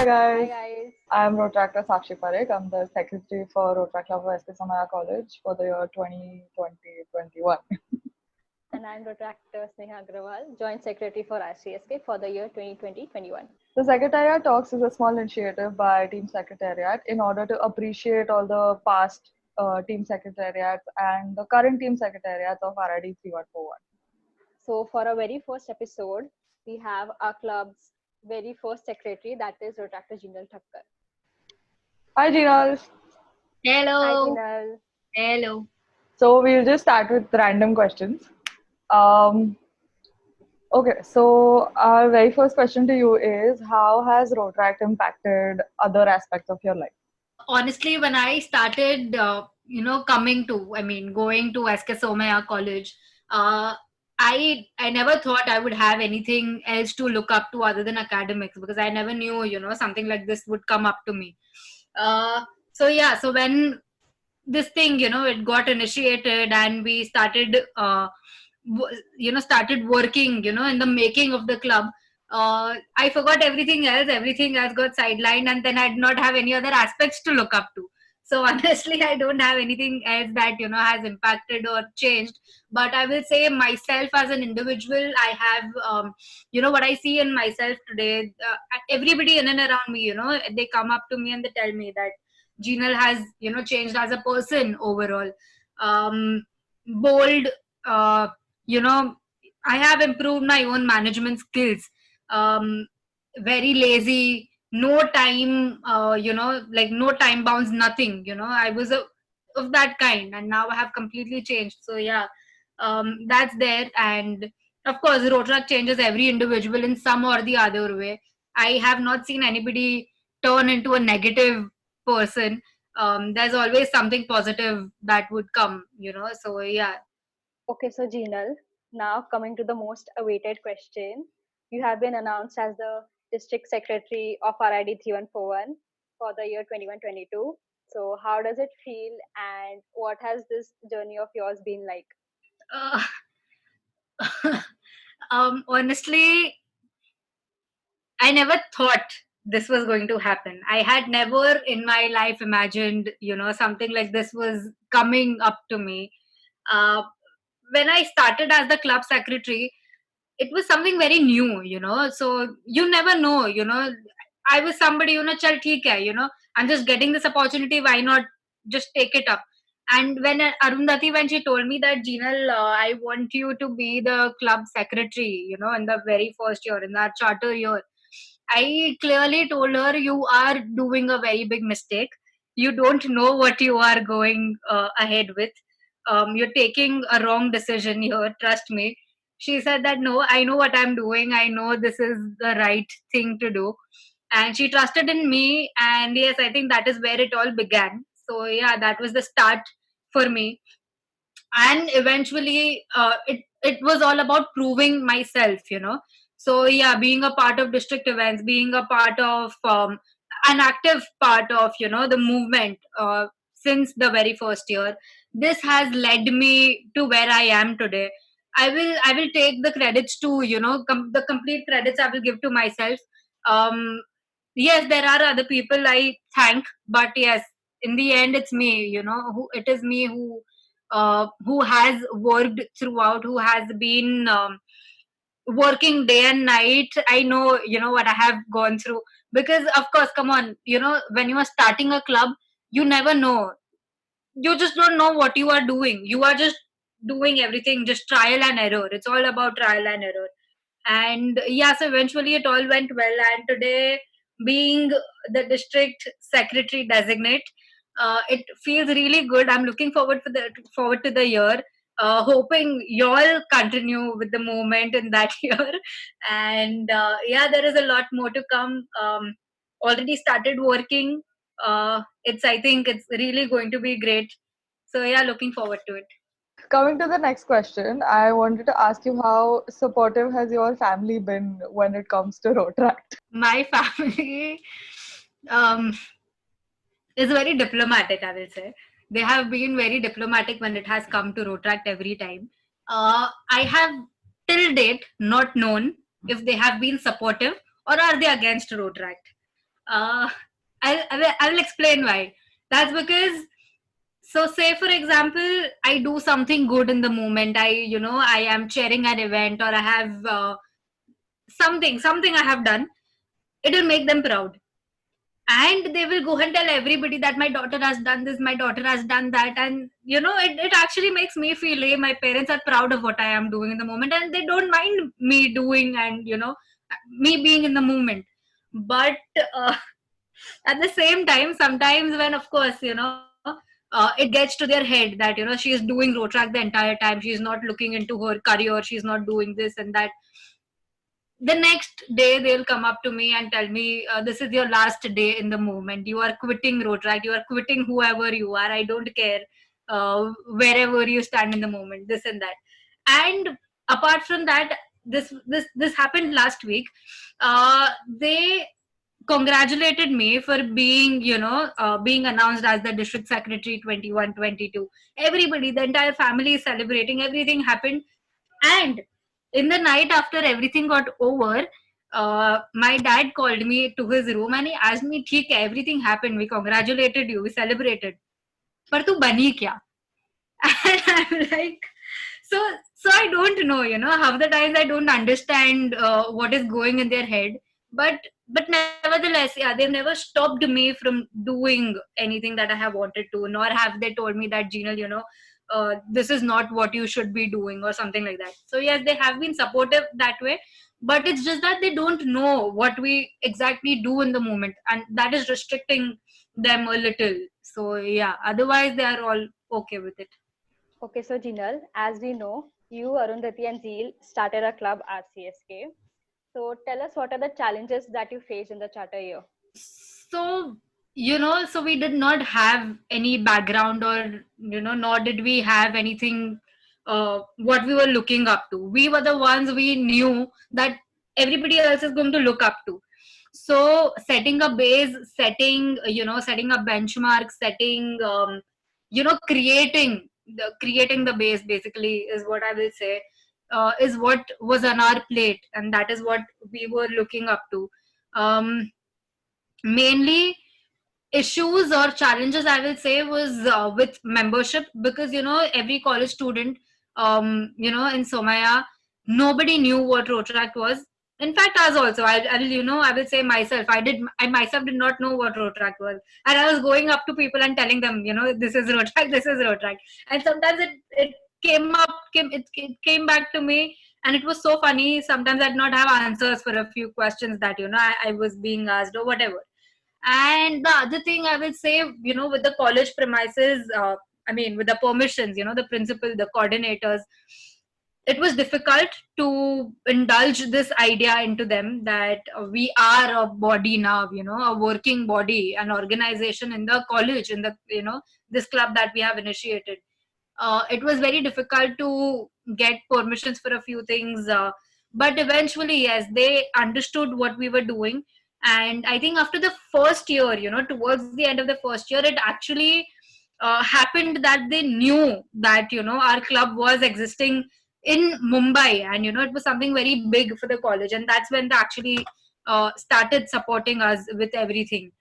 Hi guys, guys, I'm Rotractor Sakshi Parekh. I'm the secretary for Rotrac Club of SK Samaya College for the year 2020-21. and I'm Retractor Sneha Agrawal, Joint Secretary for RCSK for the year 2020-21. The Secretariat Talks is a small initiative by Team Secretariat in order to appreciate all the past Team Secretariats and the current Team Secretariats of RID 3141. So for our very first episode, we have our club's very first secretary, that is Retractor Jinal Thakkar. Hi, Jinal. Hi Hello. Jinal. Hello. So we'll just start with random questions. Um, Okay, so our very first question to you is how has Rotaract impacted other aspects of your life? Honestly, when I started, going to SK Somaya College, uh, I never thought I would have anything else to look up to other than academics because I never knew, something like this would come up to me. So when this thing, it got initiated and we started, started working, in the making of the club. I forgot everything else. Everything else got sidelined, and then I did not have any other aspects to look up to. So honestly, I don't have anything else that has impacted or changed. But I will say myself as an individual, I have what I see in myself today. Everybody in and around me, they come up to me and they tell me that Jinal has changed as a person overall. Bold. Uh, you know I have improved my own management skills. um Very lazy, no time, like no time bounds, nothing. I was of that kind, and now I have completely changed. So yeah, that's there. And of course, Rotaract changes every individual in some or the other way. I have not seen anybody turn into a negative person. There's always something positive that would come. So yeah. Okay, so Jinal, now coming to the most awaited question. You have been announced as the District Secretary of RID 3141 for the year 21-22. So how does it feel and what has this journey of yours been like? uh, Honestly, I never thought this was going to happen. I had never in my life imagined, something like this was coming up to me. Uh, when I started as the club secretary, it was something very new, so you never know, I was somebody, chal theek hai, I'm just getting this opportunity, why not just take it up? And when Arundhati, when she told me that, Jinal, I want you to be the club secretary, in the very first year, in that charter year, I clearly told her, you are doing a very big mistake. You don't know what you are going ahead with. You're taking a wrong decision here. Trust me. She said that, no, I know what I'm doing. I know this is the right thing to do. And she trusted in me. And yes, I think that is where it all began. So, yeah, that was the start for me. And eventually, it was all about proving myself. So yeah, being a part of district events, being a part of an active part of the movement since the very first year, this has led me to where I am today. I will take the credits to, the complete credits I will give to myself. um yes, there are other people I thank, but yes, in the end it's me, who it is me who has worked throughout, who has been working day and night. I know, what I have gone through. Because of course, come on, when you are starting a club, you never know. You just don't know what you are doing. You are just doing everything, just trial and error. It's all about trial and error. And yeah, so eventually it all went well, and today, being the district secretary designate, it feels really good. I'm looking forward to the year, hoping you all continue with the movement in that year. And yeah, there is a lot more to come. Already started working. It's I think it's really going to be great. So yeah, looking forward to it. Coming to the next question, I wanted to ask you how supportive has your family been when it comes to Rotaract? My family um, is very diplomatic, I will say. They have been very diplomatic when it has come to Rotaract every time. I have till date not known if they have been supportive or are they against Rotaract. Uh, I'll explain why. That's because, so say for example, I do something good in the moment. I am chairing an event, or I have something I have done. It will make them proud, and they will go and tell everybody that my daughter has done this, my daughter has done that, and it actually makes me feel, hey, my parents are proud of what I am doing in the moment, and they don't mind me doing, and me being in the moment. But uh, at the same time, sometimes when, of course, it gets to their head that she is doing road track the entire time, she's not looking into her career, she's not doing this and that. The next day they'll come up to me and tell me, this is your last day in the movement, you are quitting road track, you are quitting whoever you are, I don't care, wherever you stand in the moment, this and that. And apart from that, this happened last week. They congratulated me for being, being announced as the district secretary 21-22. Everybody, the entire family is celebrating, everything happened. And in the night after everything got over, my dad called me to his room and he asked me, "ठीक है, everything happened. We congratulated you. We celebrated. पर तू बनी क्या?" And I'm like, so so I don't know. Half the times I don't understand what is going in their head. But nevertheless, yeah, they've never stopped me from doing anything that I have wanted to, nor have they told me that, Jinal, this is not what you should be doing or something like that. So yes, they have been supportive that way, but it's just that they don't know what we exactly do in the moment, and that is restricting them a little. So yeah, otherwise they are all okay with it. Okay, so Jinal, as we know, you, Arundhati, and Zeel started a club, RCSK. So tell us, what are the challenges that you face in the charter year? So so we did not have any background, or nor did we have anything what we were looking up to. We were the ones we knew that everybody else is going to look up to. So setting a base, setting a benchmark, setting creating the base, basically, is what I will say, is what was on our plate, and that is what we were looking up to. Um, mainly issues or challenges, I will say, was with membership, because every college student, in Somaya, nobody knew what Rotaract was. In fact, us also, I will say myself, I myself did not know what Rotaract was, and I was going up to people and telling them, this is Rotaract, this is Rotaract. And sometimes it came back to me, and it was so funny. Sometimes I did not have answers for a few questions that I was being asked, or whatever. And the other thing I will say, with the college premises, with the permissions, the principal, the coordinators, it was difficult to indulge this idea into them that we are a body now, a working body, an organization in the college, in the, this club that we have initiated. It was very difficult to get permissions for a few things, but eventually, yes, they understood what we were doing. And I think after the first year, towards the end of the first year, it actually happened that they knew that our club was existing in Mumbai, and it was something very big for the college, and that's when they actually started supporting us with everything.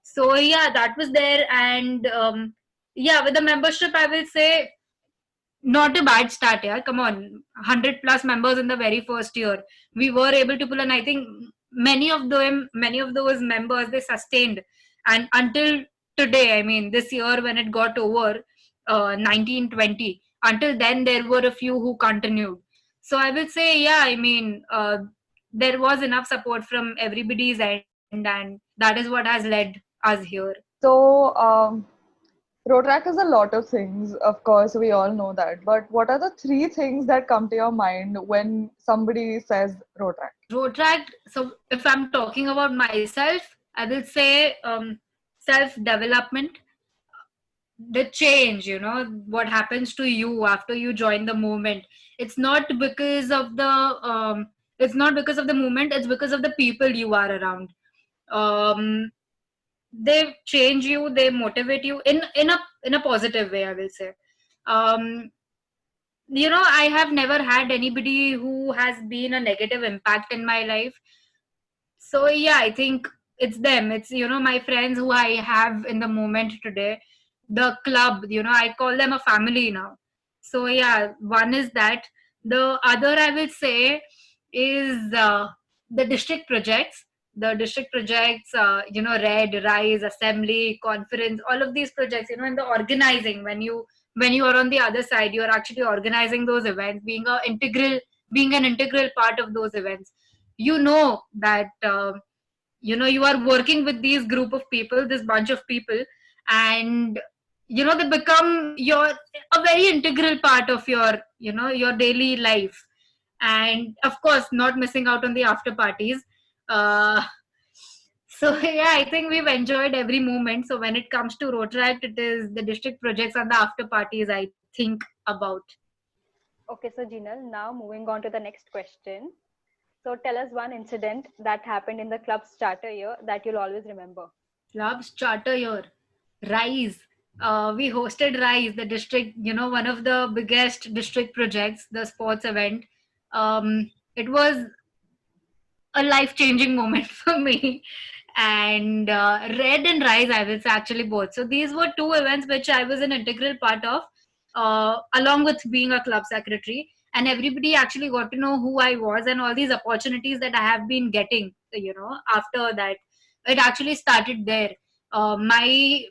So yeah, that was there. And yeah, with the membership, I will say, not a bad start. Yeah, come on, 100 plus members in the very first year. We were able to pull, and I think many of those members, they sustained. And until today, I mean, this year when it got over, 1920, until then there were a few who continued. So I will say, yeah, I mean, there was enough support from everybody's end, and that is what has led us here. So, Rotaract is a lot of things, of course, we all know that. But what are the three things that come to your mind when somebody says Rotaract? Rotaract, so if I'm talking about myself, I will say self development, the change, what happens to you after you join the movement. It's not because of the movement, it's because of the people you are around. Um, they change you, they motivate you in a positive way, I will say. Um, I have never had anybody who has been a negative impact in my life. So yeah, I think it's them. It's, my friends who I have in the moment today. The club, I call them a family now. So yeah, one is that. The other I will say is the district projects. The district projects, Red, Rise, Assembly, Conference, all of these projects, in the organizing, when you are on the other side, you are actually organizing those events, being an integral part of those events. You know that you are working with these group of people, this bunch of people, and they become a very integral part of your daily life. And of course, not missing out on the after parties. uh, so yeah, I think we've enjoyed every moment. So when it comes to Rotaract, it is the district projects and the after parties I think about. Okay, so Jinal, now moving on to the next question. So tell us one incident that happened in the club's charter year that you'll always remember. Clubs charter year, Rise. We hosted Rise, the district, one of the biggest district projects, the sports event. It was a life changing moment for me. And Red and Rise, I will say, actually both. So these were two events which I was an integral part of, along with being a club secretary. And everybody actually got to know who I was and all these opportunities that I have been getting, after that. It actually started there. Myself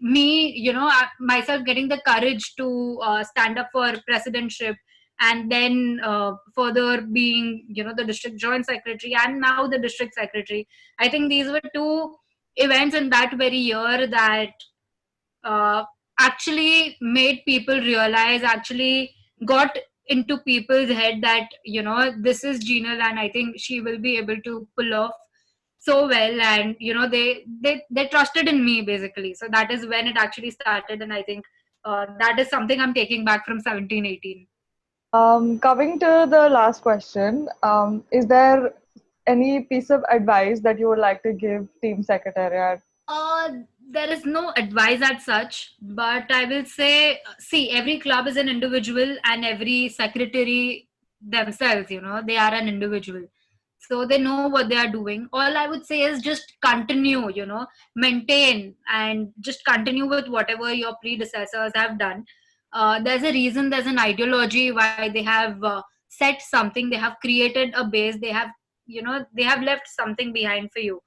getting the courage to stand up for presidentship, and then further being the district joint secretary and now the district secretary. I think these were two events in that very year that uh, actually made people realize, actually got into people's head that this is Jinal, and I think she will be able to pull off so well. And they trusted in me basically. So that is when it actually started, and I think that is something I'm taking back from 17-18. Coming to the last question, is there any piece of advice that you would like to give Team Secretariat? Uh, there is no advice as such, but I will say, see, every club is an individual, and every secretary themselves, they are an individual. So they know what they are doing. All I would say is just continue, maintain, and just continue with whatever your predecessors have done. There's a reason, there's an ideology why they have set something, they have created a base, they have left something behind for you,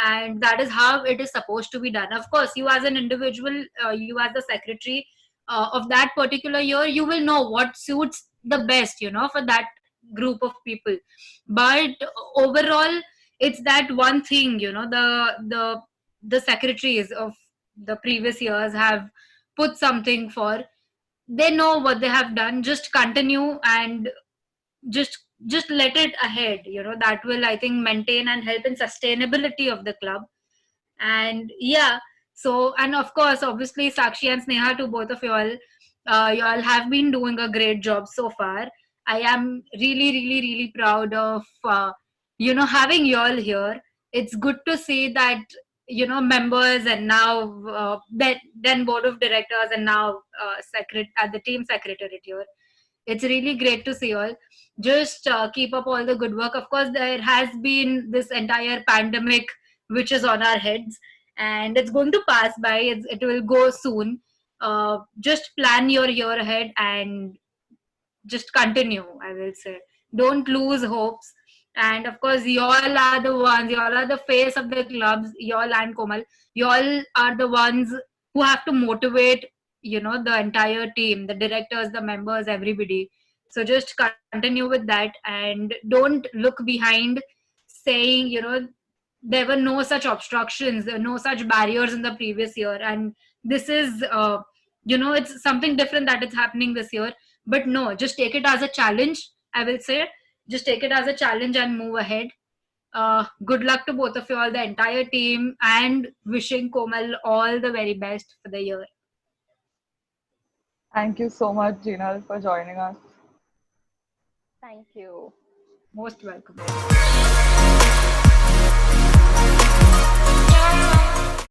and that is how it is supposed to be done. Of course, you as an individual, you as the secretary of that particular year, you will know what suits the best, for that group of people. But overall, it's that one thing, the secretaries of the previous years have put something for. They know what they have done. Just continue, and just let it ahead. That will, I think, maintain and help in sustainability of the club. And yeah, so, and of course, obviously, Sakshi and Sneha, to both of you all have been doing a great job so far. I am really, really, really proud of having you all here. It's good to see that members, and now then board of directors, and now the team secretariat here. It's really great to see you all. Just keep up all the good work. Of course, there has been this entire pandemic which is on our heads, and it's going to pass by. It will go soon. Just plan your year ahead and just continue, I will say. Don't lose hopes. And of course, you all are the ones, you all are the face of the clubs, you all and Komal. You all are the ones who have to motivate, the entire team, the directors, the members, everybody. So just continue with that, and don't look behind saying, there were no such obstructions, there were no such barriers in the previous year. And this is, it's something different that is happening this year. But no, just take it as a challenge, I will say. Just take it as a challenge and move ahead. Good luck to both of you all, the entire team, and wishing Komal all the very best for the year. Thank you so much, Jinal, for joining us. Thank you. Most welcome.